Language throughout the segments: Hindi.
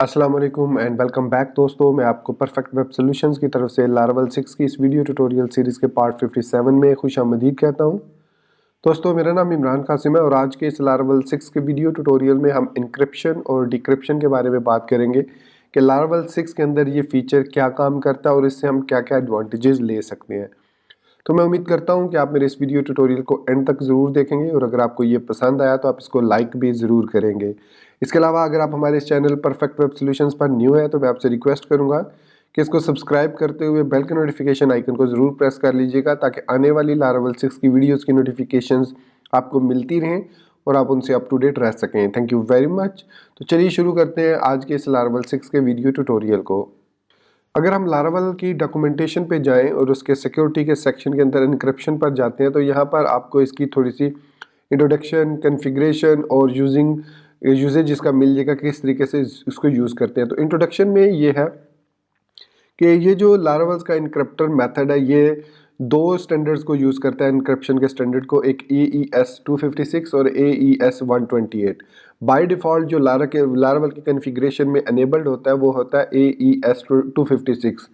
अस्सलाम वालेकुम एंड वेलकम बैक दोस्तों। मैं आपको परफेक्ट वेब सॉल्यूशंस की तरफ से लारावेल 6 की इस वीडियो ट्यूटोरियल सीरीज़ के पार्ट 57 में खुशामदीद कहता हूं। दोस्तों मेरा नाम इमरान कासिम है और आज के इस लारावेल 6 के वीडियो ट्यूटोरियल में हम इंक्रिप्शन और डिक्रिप्शन के बारे में बात करेंगे कि लारावेल 6 के अंदर ये फीचर क्या काम करता है और इससे हम क्या क्या एडवांटेजेस ले सकते हैं। तो मैं उम्मीद करता हूं कि आप मेरे इस वीडियो ट्यूटोरियल को एंड तक ज़रूर देखेंगे और अगर आपको ये पसंद आया तो आप इसको लाइक भी ज़रूर करेंगे। इसके अलावा अगर आप हमारे इस चैनल परफेक्ट वेब सॉल्यूशंस पर न्यू है तो मैं आपसे रिक्वेस्ट करूंगा कि इसको सब्सक्राइब करते हुए बेल के नोटिफिकेशन आइकन को ज़रूर प्रेस कर लीजिएगा ताकि आने वाली लारावेल 6 की वीडियोज़ की नोटिफिकेशंस आपको मिलती रहें और आप उनसे अप टू डेट रह सकें। Thank you very much. तो चलिए शुरू करते हैं आज के इस लारावेल 6 के वीडियो ट्यूटोरियल को। अगर हम लारावेल की डॉक्यूमेंटेशन पे जाएं और उसके सिक्योरिटी के सेक्शन के अंदर इनक्रिप्शन पर जाते हैं तो यहाँ पर आपको इसकी थोड़ी सी इंट्रोडक्शन, कॉन्फ़िगरेशन और यूजेज इसका मिल जाएगा किस तरीके से इसको यूज़ करते हैं। तो इंट्रोडक्शन में ये है कि ये जो लारावेल का इनक्रिप्टर मेथड है ये दो स्टैंडर्ड्स को यूज़ करता है इनक्रिप्शन के स्टैंडर्ड को, एक AES 256 और AES 128। बाय डिफ़ॉल्ट जो लारावेल की कॉन्फ़िगरेशन में अनेबल्ड होता है वो होता है AES 256।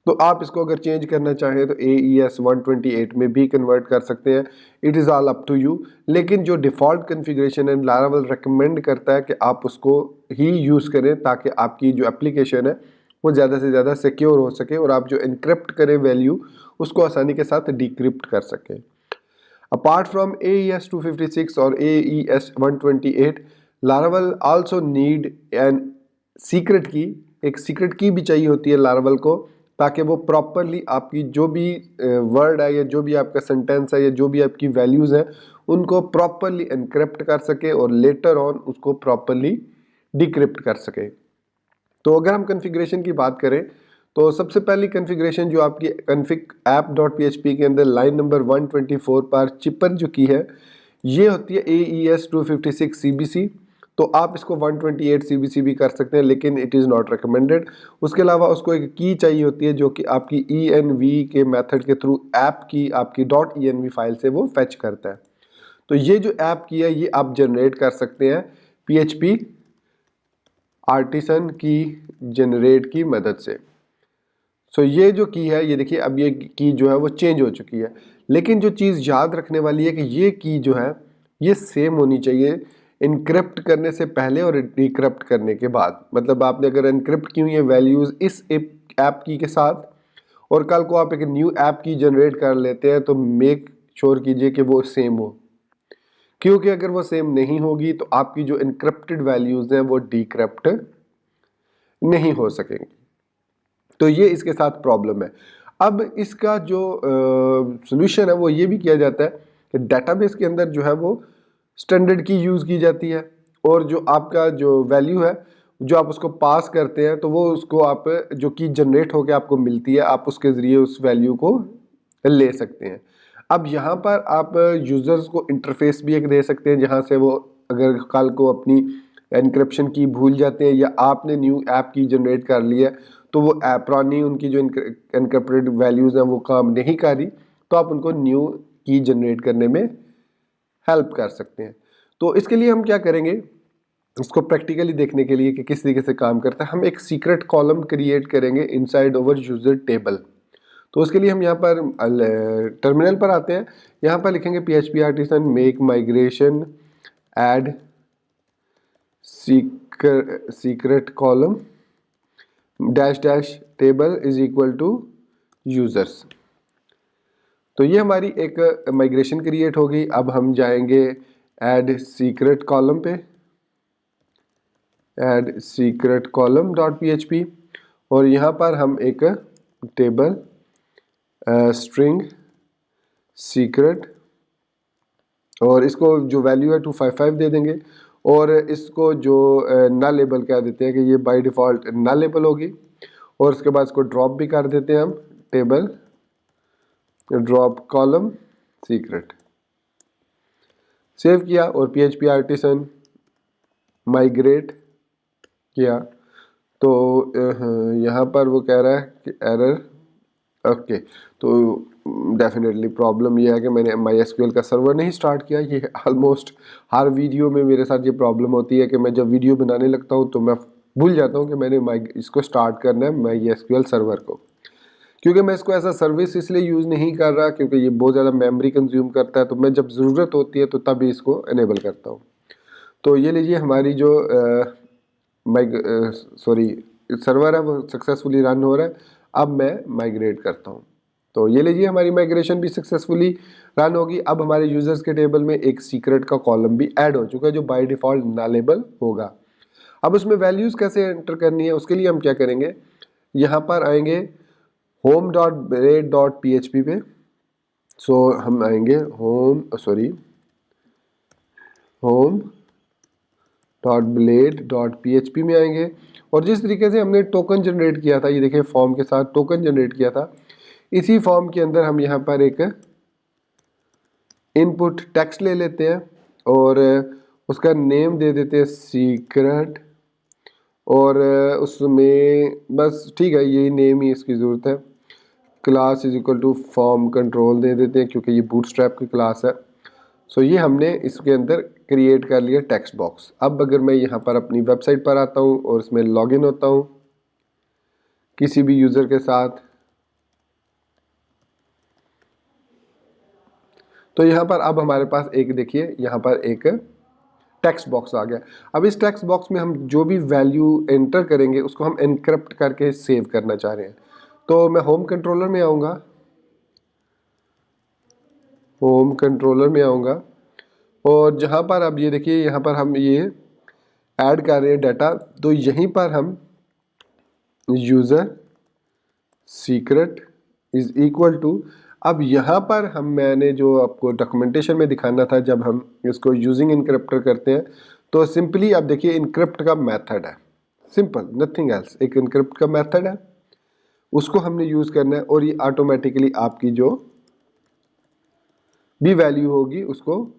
तो आप इसको अगर चेंज करना चाहें तो AES 128 में भी कन्वर्ट कर सकते हैं। It is all up to you. लेकिन जो डिफ़ॉल्ट कॉन्फ़िगरेशन है लारावेल रेकमेंड करता है कि आप उसको ही यूज़ करें ताकि आपकी जो एप्लीकेशन है वो ज़्यादा से ज़्यादा सिक्योर हो सके और आप जो इनक्रिप्ट करें वैल्यू उसको आसानी के साथ डिक्रिप्ट कर सकें। अपार्ट फ्रॉम AES 256 और AES 128, Laravel also need an secret की, एक सीक्रेट की भी चाहिए होती है लारावेल को ताकि वो प्रॉपरली आपकी जो भी वर्ड है या जो भी आपका सेंटेंस है या जो भी आपकी वैल्यूज़ हैं उनको प्रॉपरली एनक्रिप्ट कर सके और लेटर ऑन उसको प्रॉपरली डिक्रिप्ट कर सके। तो अगर हम कॉन्फ़िगरेशन की बात करें तो सबसे पहली कॉन्फ़िगरेशन जो आपकी config app.php के अंदर लाइन नंबर 124 पर चिपर जो की है ये होती है AES 256 CBC। तो आप इसको 128 CBC भी कर सकते हैं लेकिन इट इज़ नॉट रिकमेंडेड। उसके अलावा उसको एक की चाहिए होती है जो कि आपकी env के मेथड के थ्रू ऐप की आपकी .env फाइल से वो फेच करता है। तो ये जो ऐप की है ये आप जनरेट कर सकते हैं PHP आर्टिसन की जनरेट की मदद से। सो ये जो की है ये देखिए अब ये की जो है वो चेंज हो चुकी है। लेकिन जो चीज़ याद रखने वाली है कि ये की जो है ये सेम होनी चाहिए इनक्रिप्ट करने से पहले और डिक्रिप्ट करने के बाद। मतलब आपने अगर इनक्रिप्ट की हुई है वैल्यूज़ इस ऐप की के साथ और कल को आप एक न्यू ऐप की जनरेट कर लेते हैं तो मेक श्योर कीजिए कि वो सेम हो, क्योंकि अगर वो सेम नहीं होगी तो आपकी जो इनक्रिप्टेड वैल्यूज़ हैं वो डिक्रिप्ट नहीं हो सकेंगी। तो ये इसके साथ प्रॉब्लम है। अब इसका जो सॉल्यूशन है वो ये भी किया जाता है कि डेटाबेस के अंदर जो है वो स्टैंडर्ड की यूज़ की जाती है और जो आपका जो वैल्यू है जो आप उसको पास करते हैं तो वो उसको आप जो की जनरेट होकर आपको मिलती है आप उसके ज़रिए उस वैल्यू को ले सकते हैं। अब यहाँ पर आप यूज़र्स को इंटरफेस भी एक दे सकते हैं जहाँ से वो अगर कल को अपनी एनक्रिप्शन की भूल जाते हैं या आपने न्यू ऐप की जनरेट कर ली है तो वो पुरानी उनकी जो एनक्रिप्टेड वैल्यूज़ हैं वो काम नहीं कर रही तो आप उनको न्यू की जनरेट करने में हेल्प कर सकते हैं। तो इसके लिए हम क्या करेंगे, इसको प्रैक्टिकली देखने के लिए कि किस तरीके से काम करता है, हम एक सीक्रेट कॉलम क्रिएट करेंगे इनसाइड ओवर यूज़र टेबल। तो उसके लिए हम यहाँ पर टर्मिनल पर आते हैं, यहाँ पर लिखेंगे PHP artisan make migration add secret column dash dash table is equal to users. तो ये हमारी एक माइग्रेशन क्रिएट होगी। अब हम जाएंगे ऐड सीक्रेट कॉलम पे, add secret column dot PHP और यहाँ पर हम एक टेबल स्ट्रिंग सीक्रेट और इसको जो वैल्यू है 255 दे देंगे और इसको जो नल लेबल कह देते हैं कि ये बाय डिफ़ॉल्ट नल लेबल होगी और उसके बाद इसको ड्रॉप भी कर देते हैं हम table drop column secret. Save किया और PHP आर्टिसन माइग्रेट किया तो यहाँ पर वो कह रहा है कि एरर। ओके तो डेफिनेटली प्रॉब्लम ये है कि मैंने MySQL का सर्वर नहीं स्टार्ट किया। ये ऑलमोस्ट हर वीडियो में मेरे साथ ये प्रॉब्लम होती है कि मैं जब वीडियो बनाने लगता हूँ तो मैं भूल जाता हूँ कि मैंने इसको स्टार्ट करना है MySQL सर्वर को, क्योंकि मैं इसको ऐसा सर्विस इसलिए यूज़ नहीं कर रहा क्योंकि ये बहुत ज़्यादा मेमोरी कंज्यूम करता है। तो मैं जब ज़रूरत होती है तो तभी इसको इनेबल करता हूँ। तो ये लीजिए हमारी जो सर्वर है वो सक्सेसफुली रन हो रहा है। अब मैं माइग्रेट करता हूँ। तो ये लीजिए हमारी माइग्रेशन भी सक्सेसफुली रन होगी। अब हमारे यूज़र्स के टेबल में एक सीक्रेट का कॉलम भी ऐड हो चुका है जो बाय डिफ़ॉल्ट नलेबल होगा। अब उसमें वैल्यूज़ कैसे एंटर करनी है उसके लिए हम क्या करेंगे, यहाँ पर आएंगे home.blade.php पे। सो हम आएंगे home.blade.php में आएंगे और जिस तरीके से हमने टोकन जनरेट किया था, ये देखिए फॉर्म के साथ टोकन जनरेट किया था, इसी फॉर्म के अंदर हम यहाँ पर एक इनपुट टेक्स्ट ले लेते हैं और उसका नेम दे देते हैं सीक्रेट, और उसमें बस ठीक है यही नेम ही इसकी ज़रूरत है। Class is equal to form control दे देते हैं क्योंकि ये बूटस्ट्रैप की क्लास है। सो ये हमने इसके अंदर क्रिएट कर लिया टेक्स्ट बॉक्स। अब अगर मैं यहाँ पर अपनी वेबसाइट पर आता हूँ और इसमें लॉगिन होता हूँ किसी भी यूज़र के साथ, तो यहाँ पर अब हमारे पास एक देखिए यहाँ पर एक टेक्स्ट बॉक्स आ गया। अब इस टेक्स्ट बॉक्स में हम जो भी वैल्यू एंटर करेंगे उसको हम एनक्रिप्ट करके सेव करना चाह रहे हैं। तो मैं होम कंट्रोलर में आऊँगा, और जहाँ पर अब ये देखिए यहाँ पर हम ये ऐड कर रहे हैं डाटा। तो यहीं पर हम user secret is equal to, अब यहाँ पर मैंने जो आपको डॉक्यूमेंटेशन में दिखाना था जब हम इसको यूजिंग इनक्रिप्टर करते हैं, तो सिंपली आप देखिए इनक्रिप्ट का मेथड है, सिंपल नथिंग एल्स, एक इनक्रिप्ट का मेथड है उसको हमने यूज़ करना है और ये ऑटोमेटिकली आपकी जो भी वैल्यू होगी उसको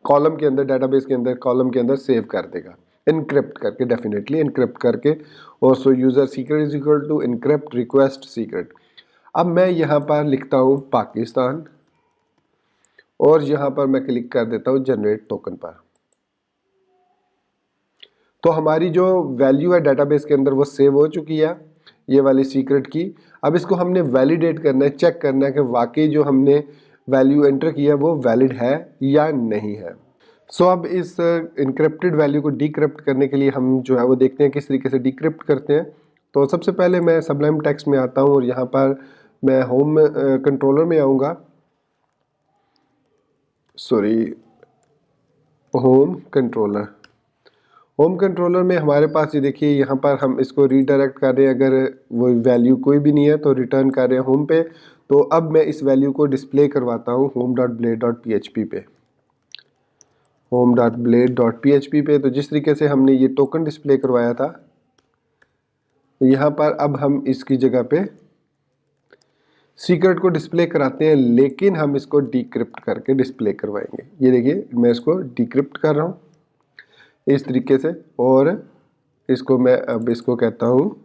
कॉलम के अंदर, डाटाबेस के अंदर, कॉलम के अंदर सेव कर देगा इनक्रिप्ट करके, डेफिनेटली इनक्रिप्ट करके। और so user secret is equal to encrypt request secret. अब मैं यहाँ पर लिखता हूँ पाकिस्तान और यहाँ पर मैं क्लिक कर देता हूँ जनरेट टोकन पर। तो हमारी जो वैल्यू है डाटाबेस के अंदर वो सेव हो चुकी है ये वाली सीक्रेट की। अब इसको हमने वैलिडेट करना है, चेक करना है कि वाकई जो हमने वैल्यू एंटर किया वो वैलिड है या नहीं है। सो अब इस इनक्रिप्टेड वैल्यू को डिक्रिप्ट करने के लिए हम जो है वो देखते हैं किस तरीके से डिक्रिप्ट करते हैं। तो सबसे पहले मैं सबलाइम टेक्स्ट में आता हूँ और यहाँ पर मैं होम कंट्रोलर में आऊँगा, होम कंट्रोलर में हमारे पास ये देखिए यहाँ पर हम इसको रीडायरेक्ट कर रहे हैं। अगर वो वैल्यू कोई भी नहीं है तो रिटर्न कर रहे हैं होम पे। तो अब मैं इस वैल्यू को डिस्प्ले करवाता हूँ home.blade.php पे, home.blade.php पे। तो जिस तरीके से हमने ये टोकन डिस्प्ले करवाया था, तो यहाँ पर अब हम इसकी जगह पे सीक्रेट को डिस्प्ले कराते हैं, लेकिन हम इसको डिक्रिप्ट करके डिस्प्ले करवाएंगे। ये देखिए मैं इसको डिक्रिप्ट कर रहा हूँ इस तरीके से, और इसको मैं अब इसको कहता हूँ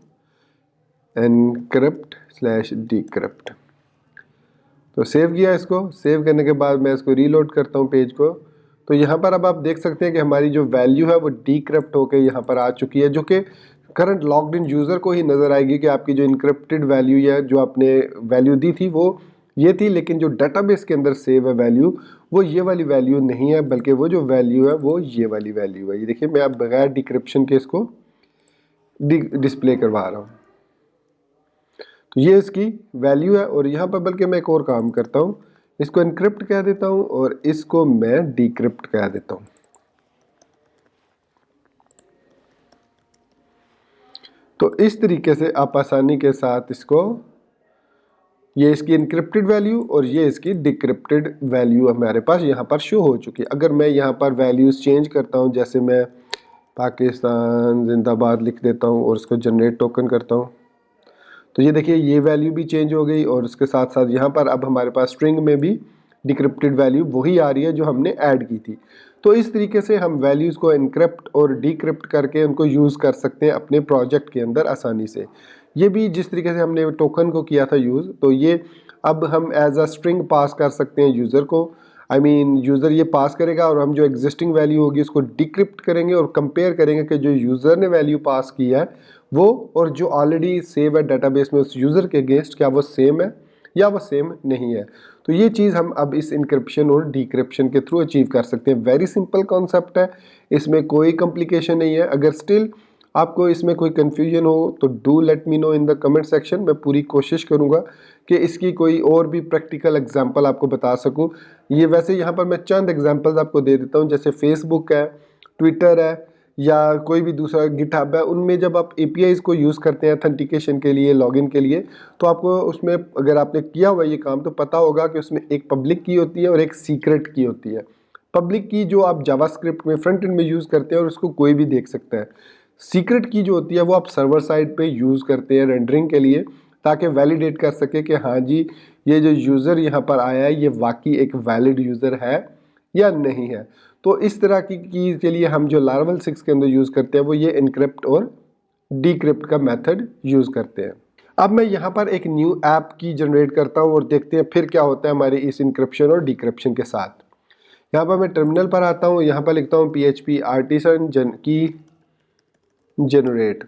encrypt/decrypt। तो सेव किया, इसको सेव करने के बाद मैं इसको रीलोड करता हूँ पेज को। तो यहाँ पर अब आप देख सकते हैं कि हमारी जो वैल्यू है वो डिक्रिप्ट होकर यहाँ पर आ चुकी है, जो कि करंट लॉग्ड इन यूज़र को ही नज़र आएगी कि आपकी जो इनक्रिप्टेड वैल्यू है, जो आपने वैल्यू दी थी वो ये थी, लेकिन जो डाटाबेस के अंदर सेव है वैल्यू वो ये वाली वैल्यू नहीं है, बल्कि वो जो वैल्यू है वो ये वाली वैल्यू है। ये देखिए मैं अब बगैर डिक्रिप्शन के इसको डिस्प्ले करवा रहा हूँ। तो ये इसकी वैल्यू है। और यहाँ पर बल्कि मैं एक और काम करता हूँ, इसको इनक्रिप्ट कह देता हूँ और इसको मैं डिक्रिप्ट कह देता हूँ। तो इस तरीके से आप आसानी के साथ इसको, ये इसकी इनक्रिप्टेड वैल्यू और ये इसकी डिक्रिप्टेड वैल्यू हमारे पास यहाँ पर शो हो चुकी है। अगर मैं यहाँ पर वैल्यूज़ चेंज करता हूँ, जैसे मैं पाकिस्तान जिंदाबाद लिख देता हूँ और इसको जनरेट टोकन करता हूँ, तो ये देखिए ये वैल्यू भी चेंज हो गई और उसके साथ साथ यहाँ पर अब हमारे पास स्ट्रिंग में भी डिक्रिप्टेड वैल्यू वही आ रही है जो हमने ऐड की थी। तो इस तरीके से हम वैल्यूज़ को इनक्रिप्ट और डिक्रिप्ट करके उनको यूज़ कर सकते हैं अपने प्रोजेक्ट के अंदर आसानी से। ये भी जिस तरीके से हमने टोकन को किया था यूज़, तो ये अब हम एज अ स्ट्रिंग पास कर सकते हैं यूज़र को। यूज़र ये पास करेगा और हम जो एग्जिस्टिंग वैल्यू होगी उसको डिक्रिप्ट करेंगे और कंपेयर करेंगे कि जो यूज़र ने वैल्यू पास की है वो और जो ऑलरेडी सेव है डाटाबेस में उस यूज़र के अगेंस्ट क्या वो सेम है या वो सेम नहीं है। तो ये चीज़ हम अब इस इंक्रिप्शन और डिक्रिप्शन के थ्रू अचीव कर सकते हैं। वेरी सिंपल कॉन्सेप्ट है, इसमें कोई कॉम्प्लिकेशन नहीं है। अगर स्टिल आपको इसमें कोई कन्फ्यूजन हो तो do let me know in the comment section. मैं पूरी कोशिश करूँगा कि इसकी कोई और भी प्रैक्टिकल एग्जांपल आपको बता सकूँ। ये वैसे यहाँ पर मैं चंद एग्जांपल्स आपको दे देता हूँ, जैसे फेसबुक है, ट्विटर है या कोई भी दूसरा गिटहब है। उनमें जब आप एपीआईज़ को यूज़ करते हैं ऑथेंटिकेशन के लिए, लॉगिन के लिए, तो आपको उसमें अगर आपने किया हुआ ये काम तो पता होगा कि उसमें एक पब्लिक की होती है और एक सीक्रेट की होती है। पब्लिक की जो आप जावास्क्रिप्ट में फ्रंट एंड में यूज़ करते हैं और उसको कोई भी देख सकता है। सीक्रेट की जो होती है वो आप सर्वर साइड पे यूज़ करते हैं रेंडरिंग के लिए, ताकि वैलिडेट कर सके कि हाँ जी ये जो यूज़र यहाँ पर आया है ये वाकई एक वैलिड यूज़र है या नहीं है। तो इस तरह की के लिए हम जो लारावेल 6 के अंदर यूज़ करते हैं वो ये इनक्रिप्ट और डिक्रिप्ट का मेथड यूज़ करते हैं। अब मैं यहाँ पर एक न्यू ऐप की जनरेट करता हूँ और देखते हैं फिर क्या होता है हमारे इस इनक्रिप्शन और डिक्रिप्शन के साथ। यहाँ पर मैं टर्मिनल पर आता हूँ, यहाँ पर लिखता हूँ PHP आर्टिसन की जनरेट।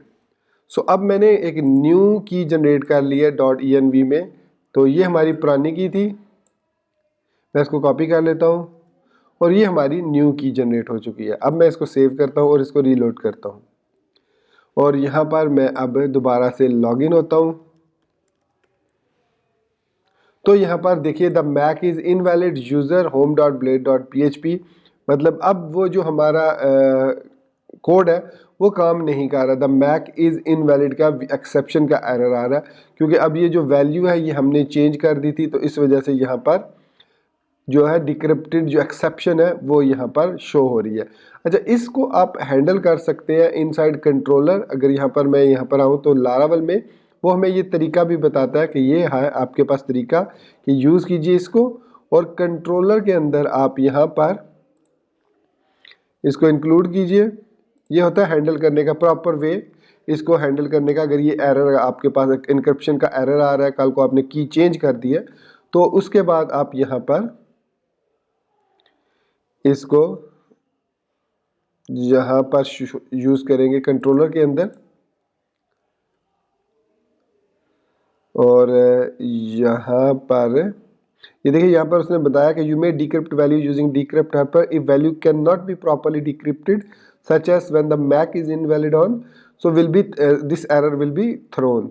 सो अब मैंने एक न्यू की जनरेट कर ली है .env में। तो ये हमारी पुरानी की थी, मैं इसको कॉपी कर लेता हूँ और ये हमारी न्यू की जनरेट हो चुकी है। अब मैं इसको सेव करता हूँ और इसको रीलोड करता हूँ और यहाँ पर मैं अब दोबारा से लॉगिन होता हूँ। तो यहाँ पर देखिए the MAC is invalid user home.blade.php, मतलब अब वो जो हमारा कोड है वो काम नहीं कर रहा। द मैक इज़ इनवैलिड का एक्सेप्शन का एरर आ रहा है, क्योंकि अब ये जो वैल्यू है ये हमने चेंज कर दी थी, तो इस वजह से यहाँ पर जो है डिक्रिप्टेड जो एक्सेप्शन है वो यहाँ पर शो हो रही है। अच्छा, इसको आप हैंडल कर सकते हैं इनसाइड कंट्रोलर। अगर यहाँ पर मैं यहाँ पर आऊँ तो लारावेल में वो हमें ये तरीका भी बताता है कि ये है आपके पास तरीका कि यूज़ कीजिए इसको, और कंट्रोलर के अंदर आप यहाँ पर इसको इंक्लूड कीजिए। ये होता है हैंडल करने का प्रॉपर वे, इसको हैंडल करने का। अगर ये एरर आपके पास इनक्रिप्शन का एरर आ रहा है, कल को आपने की चेंज कर दी है, तो उसके बाद आप यहाँ पर इसको यहाँ पर यूज़ करेंगे कंट्रोलर के अंदर, और यहाँ पर ये देखिए यहाँ पर उसने बताया कि you may decrypt value using decrypt helper if value can not be properly decrypted such as when the MAC is invalid on so will be this error will be thrown.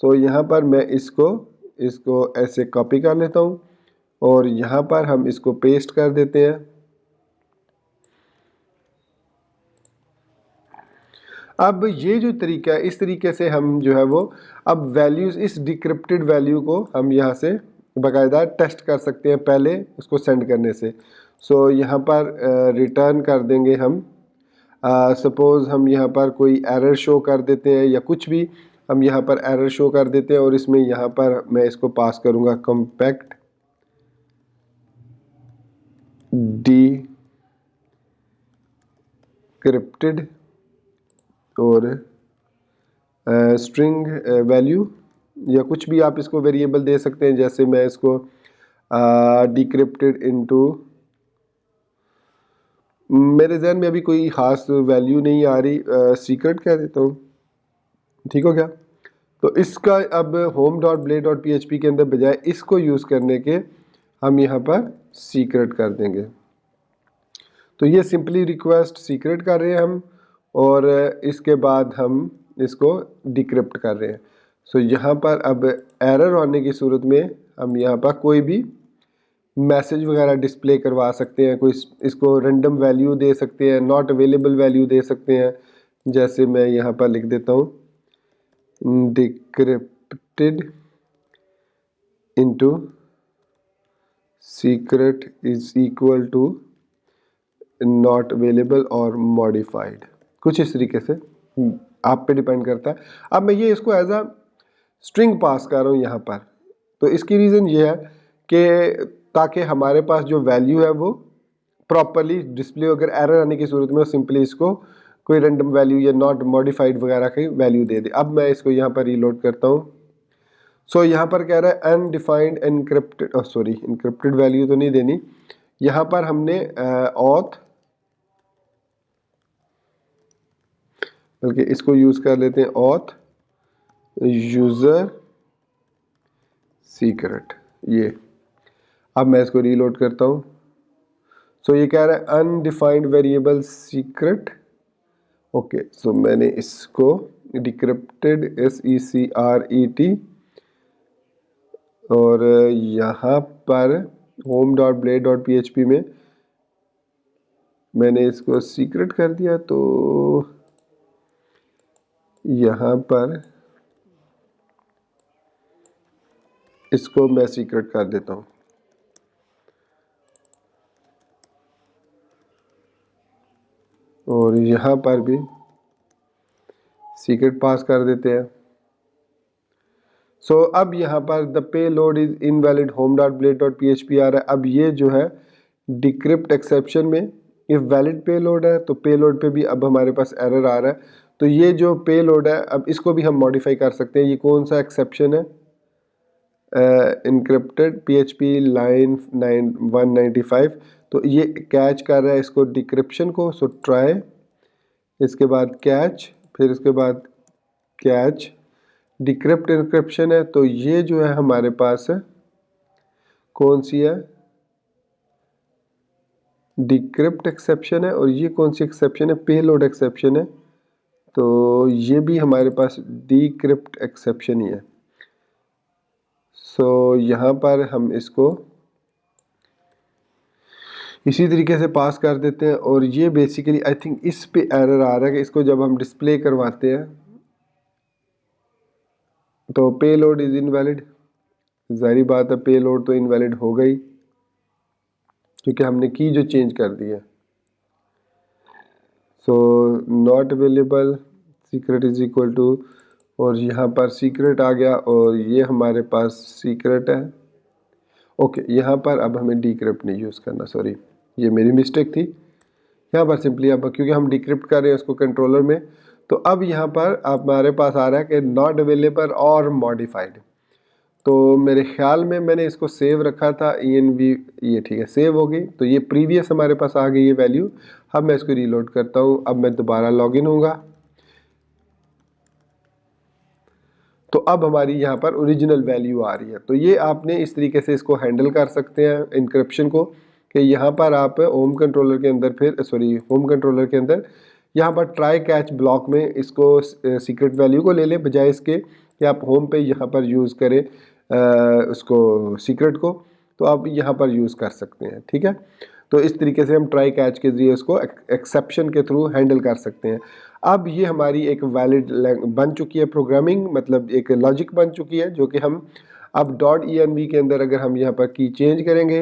तो यहाँ पर मैं इसको ऐसे कॉपी कर लेता हूँ और यहाँ पर हम इसको पेस्ट कर देते हैं। अब ये जो तरीका है, इस तरीके से हम जो है वो अब वैल्यूज़, इस डिक्रिप्टेड वैल्यू को हम यहाँ से बाकायदा टेस्ट कर सकते हैं पहले उसको सेंड करने से। सो यहाँ पर रिटर्न कर देंगे हम, सपोज़ हम यहाँ पर कोई एरर शो कर देते हैं या कुछ भी हम यहाँ पर एरर शो कर देते हैं, और इसमें यहाँ पर मैं इसको पास करूँगा कॉम्पैक्ट डिक्रिप्टेड और स्ट्रिंग वैल्यू या कुछ भी आप इसको वेरिएबल दे सकते हैं। जैसे मैं इसको डिक्रिप्टेड इनटू, मेरे जहन में अभी कोई ख़ास वैल्यू नहीं आ रही, सीक्रेट कह देता हूँ, ठीक हो गया। तो इसका अब home.blade.php के अंदर बजाय इसको यूज़ करने के हम यहाँ पर सीक्रेट कर देंगे। तो ये सिंपली रिक्वेस्ट सीक्रेट कर रहे हैं हम, और इसके बाद हम इसको डिक्रिप्ट कर रहे हैं। सो यहाँ पर अब एरर होने की सूरत में हम यहाँ पर कोई भी मैसेज वगैरह डिस्प्ले करवा सकते हैं, कोई इसको रैंडम वैल्यू दे सकते हैं, नॉट अवेलेबल वैल्यू दे सकते हैं। जैसे मैं यहाँ पर लिख देता हूँ decrypted into secret is equal to not available और मॉडिफाइड, कुछ इस तरीके से, आप पे डिपेंड करता है। अब मैं ये इसको एज अ स्ट्रिंग पास कर रहा हूँ यहाँ पर। तो इसकी रीज़न ये है कि ताकि हमारे पास जो वैल्यू है वो प्रॉपरली डिस्प्ले, अगर एरर आने की सूरत में सिंपली इसको कोई रैंडम वैल्यू या नॉट मॉडिफाइड वगैरह की वैल्यू दे दे। अब मैं इसको यहाँ पर रीलोड करता हूँ। सो यहाँ पर कह रहा है undefined encrypted, sorry encrypted value तो नहीं देनी, यहाँ पर हमने ऑथ, बल्कि इसको यूज़ कर लेते हैं ऑथ यूज़र सीक्रेट। ये अब मैं इसको रीलोड करता हूँ। सो ये कह रहा है अनडिफाइंड वेरिएबल सीक्रेट। ओके, सो मैंने इसको डिक्रिप्टेड SECRET और यहाँ पर home.blade.php में मैंने इसको सीक्रेट कर दिया, तो यहाँ पर इसको मैं सीक्रेट कर देता हूँ। और यहाँ पर भी सीक्रेट पास कर देते हैं। सो अब यहाँ पर the payload is invalid home.blade.php आ रहा है। अब ये जो है डिक्रिप्ट एक्सेप्शन में इफ वैलिड पेलोड है तो पेलोड पे भी अब हमारे पास एरर आ रहा है। तो ये जो पेलोड है अब इसको भी हम मॉडिफाई कर सकते हैं। ये कौन सा एक्सेप्शन है? Encrypted PHP line 195। तो ये कैच कर रहा है इसको डिक्रिप्शन को। सो ट्राई, इसके बाद कैच, फिर इसके बाद कैच, डिक्रिप्ट इनक्रिप्शन है। तो ये जो है हमारे पास है कौन सी है? डिक्रिप्ट एक्सेप्शन है। और ये कौन सी एक्सेप्शन है? पेलोड एक्सेप्शन है। तो ये भी हमारे पास डिक्रिप्ट एक्सेप्शन ही है। सो यहाँ पर हम इसको इसी तरीके से पास कर देते हैं। और ये बेसिकली आई थिंक इस पे एरर आ रहा है कि इसको जब हम डिस्प्ले करवाते हैं तो पेलोड इज इनवैलिड। जाहिर बात है पेलोड तो इनवैलिड हो गई क्योंकि हमने की जो चेंज कर दी है। So not available secret is equal to, और यहाँ पर सीक्रेट आ गया और ये हमारे पास सीक्रेट है। ओके, यहाँ पर अब हमें डिक्रिप्ट नहीं यूज़ करना, सॉरी ये मेरी मिस्टेक थी। यहाँ पर सिंपली अब क्योंकि हम डिक्रिप्ट कर रहे हैं उसको कंट्रोलर में, तो अब यहाँ पर हमारे पास आ रहा है कि नॉट अवेलेबल और मॉडिफाइड। तो मेरे ख्याल में मैंने इसको सेव रखा था ENV, ये ठीक है सेव हो गई। तो ये प्रीवियस हमारे पास आ गई ये वैल्यू। अब मैं इसको रीलोड करता हूँ। अब मैं दोबारा लॉगिन होऊंगा तो अब हमारी यहाँ पर ओरिजिनल वैल्यू आ रही है। तो ये आपने इस तरीके से इसको हैंडल कर सकते हैं इंक्रिप्शन को, कि यहाँ पर आप होम कंट्रोलर के अंदर होम कंट्रोलर के अंदर यहाँ पर ट्राई कैच ब्लॉक में इसको सीक्रेट वैल्यू को ले लें, बजाय इसके कि आप होम पे यहाँ पर यूज़ करें उसको सीक्रेट को। तो आप यहाँ पर यूज़ कर सकते हैं, ठीक है। तो इस तरीके से हम ट्राई कैच के ज़रिए उसको एक्सेप्शन के थ्रू हैंडल कर सकते हैं। अब ये हमारी एक वैलिड बन चुकी है प्रोग्रामिंग, मतलब एक लॉजिक बन चुकी है जो कि हम अब .env के अंदर अगर हम यहाँ पर की चेंज करेंगे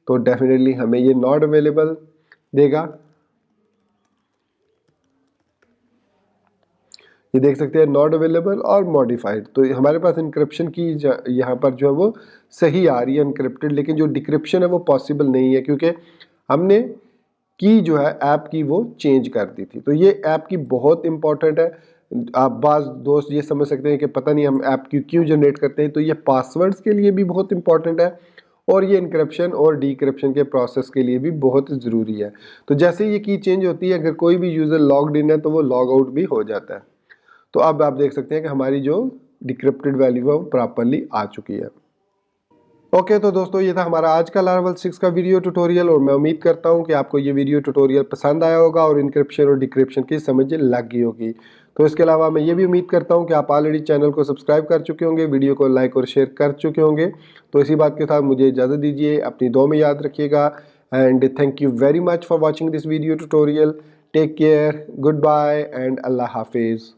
तो डेफिनेटली हमें ये नॉट अवेलेबल देगा। ये देख सकते हैं नॉट अवेलेबल और मॉडिफाइड। तो हमारे पास इंक्रिप्शन की यहाँ पर जो है वो सही आ रही है इनक्रिप्टेड, लेकिन जो डिक्रिप्शन है वो पॉसिबल नहीं है क्योंकि हमने की जो है ऐप की वो चेंज कर दी थी। तो ये ऐप की बहुत इंपॉर्टेंट है। आप बाज़ दोस्त ये समझ सकते हैं कि पता नहीं हम ऐप की क्यों जनरेट करते हैं, तो ये पासवर्ड्स के लिए भी बहुत इंपॉर्टेंट है और ये इंक्रिप्शन और डिक्रिप्शन के प्रोसेस के लिए भी बहुत ज़रूरी है। तो जैसे ये की चेंज होती है, अगर कोई भी यूज़र लॉग्ड इन है तो वो लॉग आउट भी हो जाता है। तो अब आप देख सकते हैं कि हमारी जो डिक्रिप्टेड वैल्यू है वो प्रॉपरली आ चुकी है। ओके, तो दोस्तों ये था हमारा आज का लारावेल 6 का वीडियो ट्यूटोरियल और मैं उम्मीद करता हूँ कि आपको ये वीडियो ट्यूटोरियल पसंद आया होगा और इंक्रिप्शन और डिक्रिप्शन की समझ लग गई होगी। तो इसके अलावा मैं ये भी उम्मीद करता हूँ कि आप ऑलरेडी चैनल को सब्सक्राइब कर चुके होंगे, वीडियो को लाइक और शेयर कर चुके होंगे। तो इसी बात के साथ मुझे इजाज़त दीजिए, अपनी दुआ में याद रखिएगा and thank you very much for watching this video tutorial. Take care, good bye and अल्लाह हाफिज़।